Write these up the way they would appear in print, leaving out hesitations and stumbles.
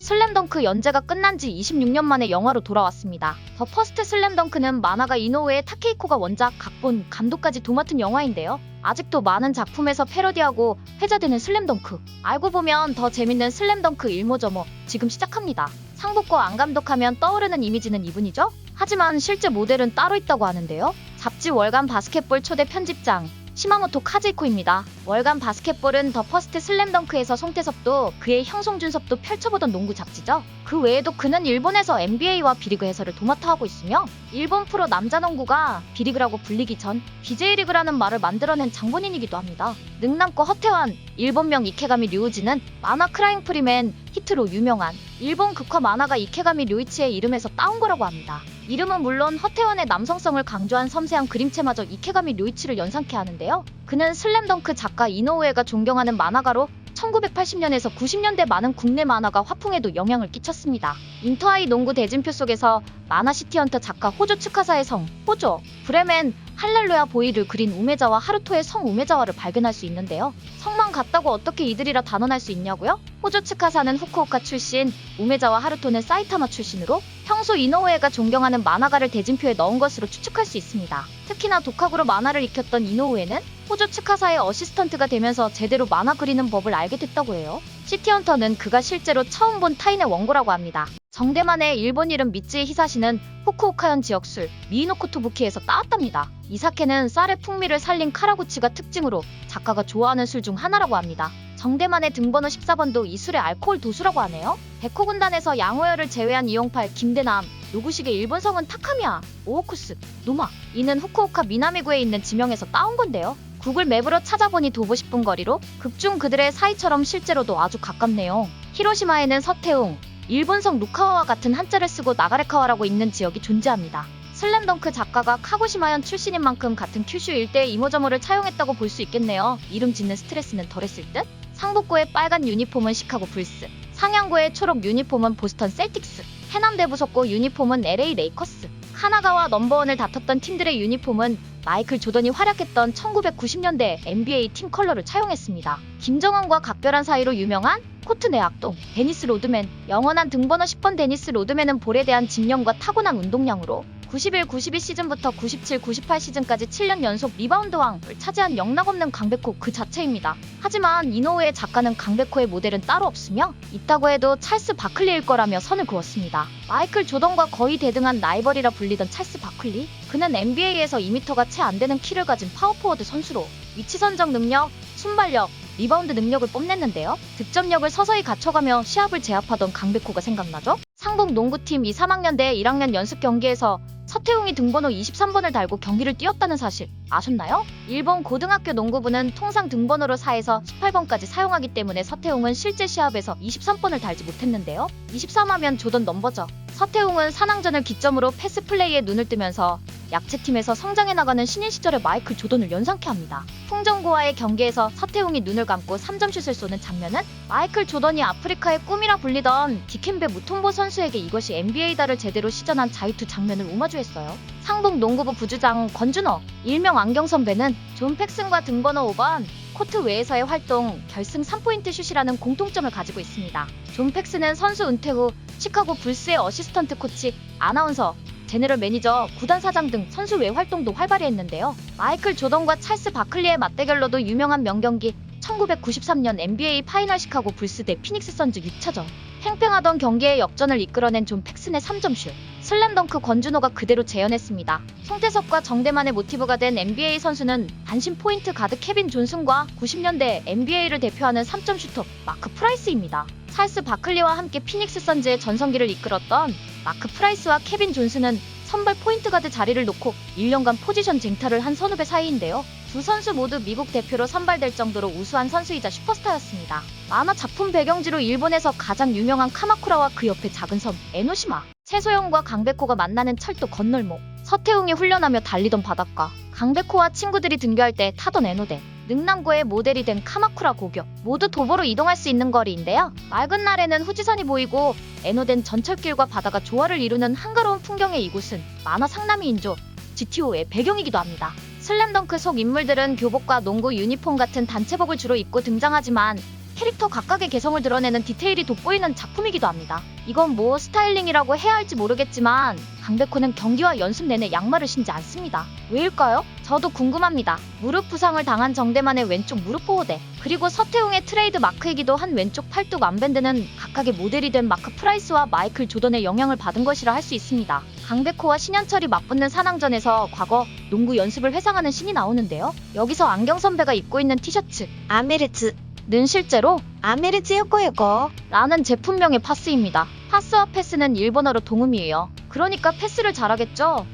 슬램덩크 연재가 끝난 지 26년 만에 영화로 돌아왔습니다. 더 퍼스트 슬램덩크는 만화가 이노우에 타케이코가 원작, 각본, 감독까지 도맡은 영화인데요. 아직도 많은 작품에서 패러디하고 회자되는 슬램덩크. 알고 보면 더 재밌는 슬램덩크 일모저모 지금 시작합니다. 상복고 안 감독하면 떠오르는 이미지는 이분이죠? 하지만 실제 모델은 따로 있다고 하는데요. 잡지 월간 바스켓볼 초대 편집장 시마모토 카즈이코입니다. 월간 바스켓볼은 더 퍼스트 슬램덩크에서 송태섭도 그의 형 송준섭도 펼쳐보던 농구 잡지죠. 그 외에도 그는 일본에서 NBA와 B리그 해설을 도맡아 하고 있으며 일본 프로 남자농구가 B리그라고 불리기 전 BJ리그라는 말을 만들어낸 장본인이기도 합니다. 능남고 허태환, 일본명 이케가미 류우지는 만화 크라잉 프리맨 히트로 유명한 일본 극화 만화가 이케가미 류이치의 이름에서 따온 거라고 합니다. 이름은 물론 허태환의 남성성을 강조한 섬세한 그림체마저 이케가미 류이치를 연상케 하는데요. 그는 슬램덩크 작가 이노우에가 존경하는 만화가로 1980년에서 90년대 많은 국내 만화가 화풍에도 영향을 끼쳤습니다. 인터하이 농구 대진표 속에서 만화 시티헌터 작가 호조 츠카사의 성, 호조, 브레멘, 할렐루야 보이를 그린 우메자와 하루토의 성 우메자와를 발견할 수 있는데요. 성만 같다고 어떻게 이들이라 단언할 수 있냐고요? 호조 츠카사는 후쿠오카 출신, 우메자와 하루토는 사이타마 출신으로 평소 이노우에가 존경하는 만화가를 대진표에 넣은 것으로 추측할 수 있습니다. 특히나 독학으로 만화를 익혔던 이노우에는 호조 츠카사의 어시스턴트가 되면서 제대로 만화 그리는 법을 알게 됐다고 해요. 시티헌터는 그가 실제로 처음 본 타인의 원고라고 합니다. 정대만의 일본 이름 미츠이 히사시는 후쿠오카현 지역술 미이노코토부키에서 따왔답니다. 이 사케는 쌀의 풍미를 살린 카라구치가 특징으로 작가가 좋아하는 술 중 하나라고 합니다. 정대만의 등번호 14번도 이 술의 알코올 도수라고 하네요. 백호군단에서 양호열을 제외한 이용팔, 김대남, 노구식의 일본 성은 타카미야, 오오쿠스, 노마. 이는 후쿠오카 미나미구에 있는 지명에서 따온 건데요. 구글 맵으로 찾아보니 도보 10분 거리로 극중 그들의 사이처럼 실제로도 아주 가깝네요. 히로시마에는 서태웅, 일본성 루카와와 같은 한자를 쓰고 나가레카와라고 읽는 지역이 존재합니다. 슬램덩크 작가가 카고시마현 출신인 만큼 같은 큐슈 일대의 이모저모를 차용했다고 볼 수 있겠네요. 이름 짓는 스트레스는 덜했을 듯? 상복고의 빨간 유니폼은 시카고 불스, 상향고의 초록 유니폼은 보스턴 셀틱스, 해남대부속고 유니폼은 LA 레이커스, 카나가와 넘버원을 다퉜던 팀들의 유니폼은 마이클 조던이 활약했던 1990년대 NBA 팀 컬러를 차용했습니다. 김정은과 각별한 사이로 유명한 코트 내악동, 데니스 로드맨, 영원한 등번호 10번 데니스 로드맨은 볼에 대한 집념과 타고난 운동량으로 91-92 시즌부터 97-98 시즌까지 7년 연속 리바운드왕을 차지한 영락없는 강백호 그 자체입니다. 하지만 이노우의 작가는 강백호의 모델은 따로 없으며 있다고 해도 찰스 바클리일 거라며 선을 그었습니다. 마이클 조던과 거의 대등한 라이벌이라 불리던 찰스 바클리? 그는 NBA에서 2m가 채 안 되는 키를 가진 파워포워드 선수로 위치 선정 능력, 순발력, 리바운드 능력을 뽐냈는데요. 득점력을 서서히 갖춰가며 시합을 제압하던 강백호가 생각나죠? 상복 농구팀 2, 3학년대 1학년 연습 경기에서 서태웅이 등번호 23번을 달고 경기를 뛰었다는 사실 아셨나요? 일본 고등학교 농구부는 통상 등번호로 4에서 18번까지 사용하기 때문에 서태웅은 실제 시합에서 23번을 달지 못했는데요. 23하면 조던 넘버죠. 서태웅은 산왕전을 기점으로 패스 플레이에 눈을 뜨면서 약체팀에서 성장해 나가는 신인 시절의 마이클 조던을 연상케 합니다. 풍정고와의 경기에서 서태웅이 눈을 감고 3점슛을 쏘는 장면은 마이클 조던이 아프리카의 꿈이라 불리던 디켄베 무톰보 선수에게 이것이 NBA다를 제대로 시전한 자유투 장면을 오마주했어요. 상복 농구부 부주장 권준호, 일명 안경 선배는 존 팩슨과 등번호 5번 코트 외에서의 활동, 결승 3포인트 슛이라는 공통점을 가지고 있습니다. 존 팩슨은 선수 은퇴 후 시카고 불스의 어시스턴트 코치, 아나운서, 제너럴 매니저, 구단 사장 등 선수 외 활동도 활발히 했는데요. 마이클 조던과 찰스 바클리의 맞대결로도 유명한 명경기 1993년 NBA 파이널 시카고 불스 대 피닉스 선즈 6차전. 팽팽하던 경기의 역전을 이끌어낸 존 팩슨의 3점슛. 슬램덩크 권준호가 그대로 재현했습니다. 송태섭과 정대만의 모티브가 된 NBA 선수는 단신 포인트 가드 케빈 존슨과 90년대 NBA를 대표하는 3점 슈터 마크 프라이스입니다. 찰스 바클리와 함께 피닉스 선즈의 전성기를 이끌었던 마크 프라이스와 케빈 존슨은 선발 포인트 가드 자리를 놓고 1년간 포지션 쟁탈을 한 선후배 사이인데요. 두 선수 모두 미국 대표로 선발될 정도로 우수한 선수이자 슈퍼스타였습니다. 만화 작품 배경지로 일본에서 가장 유명한 카마쿠라와 그 옆에 작은 섬 에노시마, 최소영과 강백호가 만나는 철도 건널목, 서태웅이 훈련하며 달리던 바닷가, 강백호와 친구들이 등교할 때 타던 에노대, 능남고의 모델이 된 카마쿠라 고교, 모두 도보로 이동할 수 있는 거리인데요. 맑은 날에는 후지산이 보이고 에노덴 전철길과 바다가 조화를 이루는 한가로운 풍경의 이곳은 만화 상남이 인조, GTO의 배경이기도 합니다. 슬램덩크 속 인물들은 교복과 농구 유니폼 같은 단체복을 주로 입고 등장하지만 캐릭터 각각의 개성을 드러내는 디테일이 돋보이는 작품이기도 합니다. 이건 뭐 스타일링이라고 해야 할지 모르겠지만 강백호는 경기와 연습 내내 양말을 신지 않습니다. 왜일까요? 저도 궁금합니다. 무릎 부상을 당한 정대만의 왼쪽 무릎 보호대, 그리고 서태웅의 트레이드 마크이기도 한 왼쪽 팔뚝 암밴드는 각각의 모델이 된 마크 프라이스와 마이클 조던의 영향을 받은 것이라 할 수 있습니다. 강백호와 신현철이 맞붙는 산왕전에서 과거 농구 연습을 회상하는 씬이 나오는데요. 여기서 안경 선배가 입고 있는 티셔츠 아메르츠는 실제로 아메르츠 요코요코 라는 제품명의 파스입니다. 파스와 패스는 일본어로 동음이에요. 그러니까 패스를 잘하겠죠?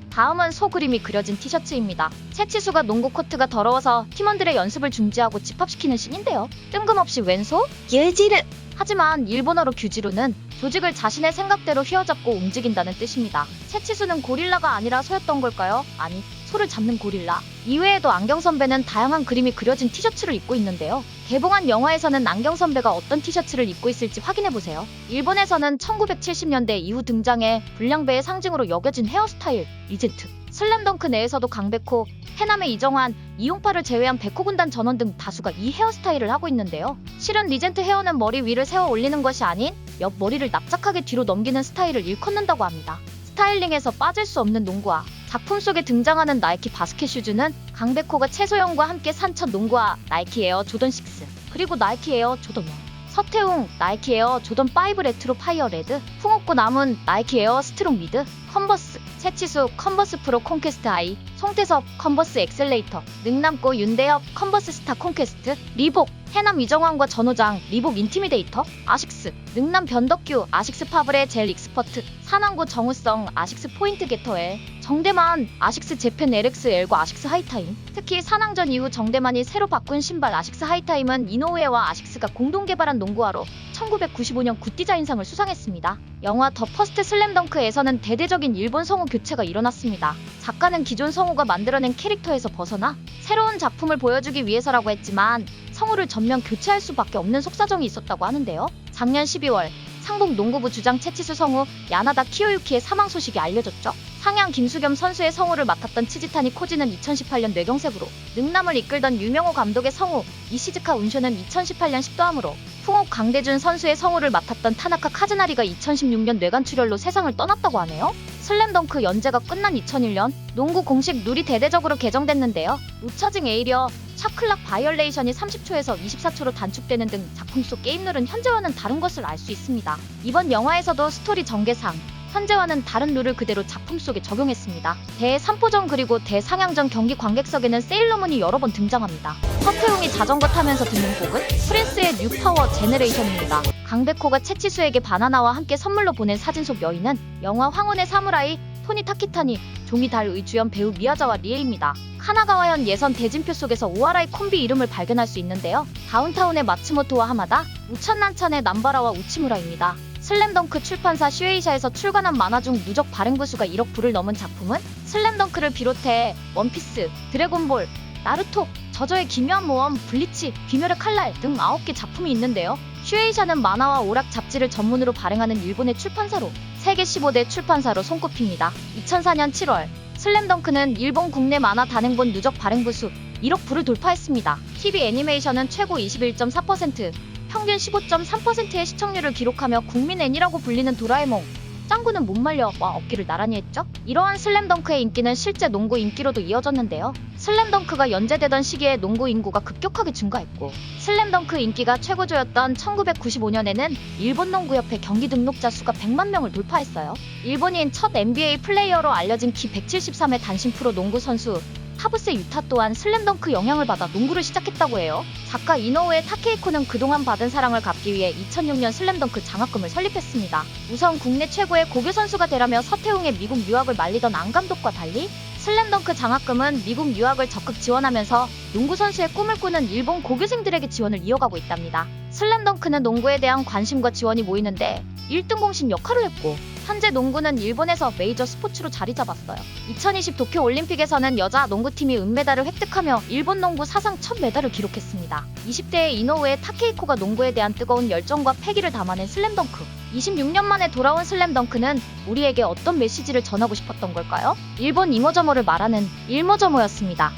다음은 소 그림이 그려진 티셔츠입니다. 채치수가 농구 코트가 더러워서 팀원들의 연습을 중지하고 집합시키는 씬인데요. 뜬금없이 왼소? 규지르! 하지만 일본어로 규지루는 조직을 자신의 생각대로 휘어잡고 움직인다는 뜻입니다. 채치수는 고릴라가 아니라 소였던 걸까요? 아니, 소를 잡는 고릴라. 이외에도 안경 선배는 다양한 그림이 그려진 티셔츠를 입고 있는데요. 개봉한 영화에서는 안경 선배가 어떤 티셔츠를 입고 있을지 확인해보세요. 일본에서는 1970년대 이후 등장해 불량배의 상징으로 여겨진 헤어스타일, 리젠트. 슬램덩크 내에서도 강백호, 해남의 이정환, 이용파를 제외한 백호군단 전원 등 다수가 이 헤어스타일을 하고 있는데요. 실은 리젠트 헤어는 머리 위를 세워 올리는 것이 아닌 옆 머리를 납작하게 뒤로 넘기는 스타일을 일컫는다고 합니다. 스타일링에서 빠질 수 없는 농구화. 작품 속에 등장하는 나이키 바스켓 슈즈는 강백호가 최소영과 함께 산 첫 농구화 나이키 에어 조던 6, 그리고 나이키 에어 조던 1. 서태웅 나이키 에어 조던 5 레트로 파이어 레드, 풍옥고 남은 나이키 에어 스트롱 미드, 컨버스, 채치수 컨버스 프로 콘퀘스트 아이, 송태섭 컨버스 엑셀레이터, 능남고 윤대엽 컨버스 스타 콘퀘스트, 리복, 해남 이정환과 전호장 리복 인티미데이터, 아식스, 능남 변덕규 아식스 파브레 젤 익스퍼트, 산왕고 정우성 아식스 포인트 게터엘, 정대만 아식스 재팬 LXL과 아식스 하이타임. 특히 산왕전 이후 정대만이 새로 바꾼 신발 아식스 하이타임은 이노우에와 아식스가 공동 개발한 농구화로 1995년 굿 디자인상을 수상했습니다. 영화 더 퍼스트 슬램덩크에서는 대대적인 일본 성우 교체가 일어났습니다. 작가는 기존 성우가 만들어낸 캐릭터에서 벗어나 새로운 작품을 보여주기 위해서라고 했지만 성우를 전면 교체할 수밖에 없는 속사정이 있었다고 하는데요. 작년 12월 상북 농구부 주장 채치수 성우 야나다 키요유키의 사망 소식이 알려졌죠. 상양 김수겸 선수의 성우를 맡았던 치지타니 코지는 2018년 뇌경색으로, 능남을 이끌던 유명호 감독의 성우 이시즈카 운쇼는 2018년 식도암으로, 풍옥 강대준 선수의 성우를 맡았던 타나카 카즈나리가 2016년 뇌간출혈로 세상을 떠났다고 하네요. 슬램덩크 연재가 끝난 2001년 농구 공식 룰이 대대적으로 개정됐는데요. 우처징 에이리어, 샤클락 바이올레이션이 30초에서 24초로 단축되는 등 작품 속 게임 룰은 현재와는 다른 것을 알 수 있습니다. 이번 영화에서도 스토리 전개상 현재와는 다른 룰을 그대로 작품 속에 적용했습니다. 대3포전 그리고 대상향전 경기 관객석에는 세일러문이 여러 번 등장합니다. 서태웅이 자전거 타면서 듣는 곡은 프린스의 뉴파워 제네레이션입니다. 강백호가 채치수에게 바나나와 함께 선물로 보낸 사진 속 여인은 영화 황혼의 사무라이 토니 타키타니, 종이 달의 주연 배우 미야자와 리에입니다. 카나가와현 예선 대진표 속에서 오하라이 콤비 이름을 발견할 수 있는데요. 다운타운의 마츠모토와 하마다, 우천난찬의 남바라와 우치무라입니다. 슬램덩크 출판사 슈에이샤에서 출간한 만화 중 누적 발행 부수가 1억 부를 넘은 작품은 슬램덩크를 비롯해 원피스, 드래곤볼, 나루토, 저저의 기묘한 모험, 블리치, 귀멸의 칼날 등 9개 작품이 있는데요. 슈에이샤는 만화와 오락 잡지를 전문으로 발행하는 일본의 출판사로 세계 15대 출판사로 손꼽힙니다. 2004년 7월 슬램덩크는 일본 국내 만화 단행본 누적 발행 부수 1억 부를 돌파했습니다. TV 애니메이션은 최고 21.4%, 평균 15.3%의 시청률을 기록하며 국민 애니라고 불리는 도라에몽, 짱구는 못 말려와 어깨를 나란히 했죠. 이러한 슬램덩크의 인기는 실제 농구 인기로도 이어졌는데요. 슬램덩크가 연재되던 시기에 농구 인구가 급격하게 증가했고, 슬램덩크 인기가 최고조였던 1995년에는 일본 농구협회 경기 등록자 수가 100만 명을 돌파했어요. 일본인 첫 NBA 플레이어로 알려진 키 173의 단신 프로 농구 선수 타부세 유타 또한 슬램덩크 영향을 받아 농구를 시작했다고 해요. 작가 이노우의 타케이코는 그동안 받은 사랑을 갚기 위해 2006년 슬램덩크 장학금을 설립했습니다. 우선 국내 최고의 고교 선수가 되라며 서태웅의 미국 유학을 말리던 안 감독과 달리 슬램덩크 장학금은 미국 유학을 적극 지원하면서 농구 선수의 꿈을 꾸는 일본 고교생들에게 지원을 이어가고 있답니다. 슬램덩크는 농구에 대한 관심과 지원이 모이는데 1등 공신 역할을 했고, 현재 농구는 일본에서 메이저 스포츠로 자리 잡았어요. 2020 도쿄 올림픽에서는 여자 농구팀이 은메달을 획득하며 일본 농구 사상 첫 메달을 기록했습니다. 20대의 이노우의 타케이코가 농구에 대한 뜨거운 열정과 패기를 담아낸 슬램덩크. 26년 만에 돌아온 슬램덩크는 우리에게 어떤 메시지를 전하고 싶었던 걸까요? 일본 이모저모를 말하는 일모저모였습니다.